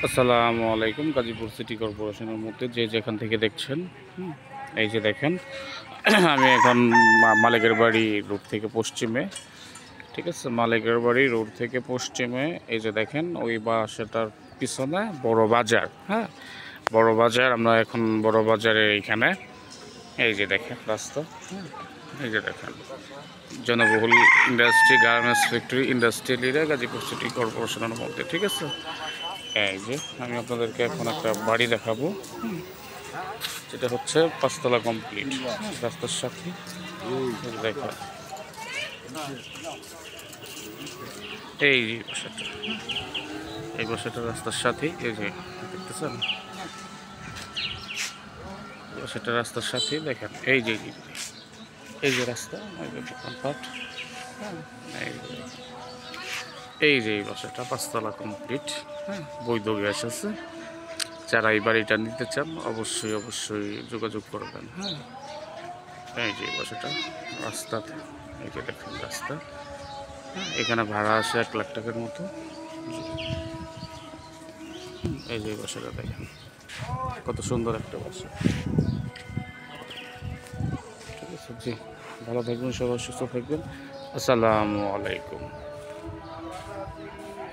আসসালামু আলাইকুম। গাজীপুর সিটি কর্পোরেশনের মধ্যে যে যেখান থেকে দেখছেন, এই যে দেখেন আমি এখন মালিকের বাড়ি রোড থেকে পশ্চিমে, ঠিক আছে, মালিকের বাড়ি রোড থেকে পশ্চিমে এই যে দেখেন ওই বাসাটার পিছনে বড় বাজার। হ্যাঁ, বড় বাজার। আমরা এখন বড় বাজারের এইখানে এই যে দেখেন রাস্তা। এই যে দেখেন জনবহুল industry, garments factory, industrial area Gazipur city কর্পোরেশনের মধ্যে, ঠিক আছে। এই যে আমি আপনাদেরকে এখন একটা বাড়ি দেখাবো, যেটা হচ্ছে 5 তলা কমপ্লিট, রাস্তার সাথে। দেখেন এই যে বাসাটা, এই বাসাটা রাস্তার সাথে, এই যে দেখতেছেন বাসাটা রাস্তার সাথে। দেখেন এই যে এই যে রাস্তা, এই যে দোকানপাট, এই যে এই বাসাটা 5 তলা কমপ্লিট। হ্যাঁ, বৈধ গ্যাস আছে। যারা এই বাড়িটা নিতে চান অবশ্যই অবশ্যই যোগাযোগ করবেন। হ্যাঁ, এই যে বাসাটা রাস্তাতে, এই যে দেখেন রাস্তা। হ্যাঁ, এখানে ভাড়া আসে 1 লাখ টাকার মতো। এই যে বাসাটা দেখেন কত সুন্দর একটা বাসা, ঠিক আছে। জি, ভালো থাকবেন, সবাই সুস্থ থাকবেন। আসসালামু আলাইকুম।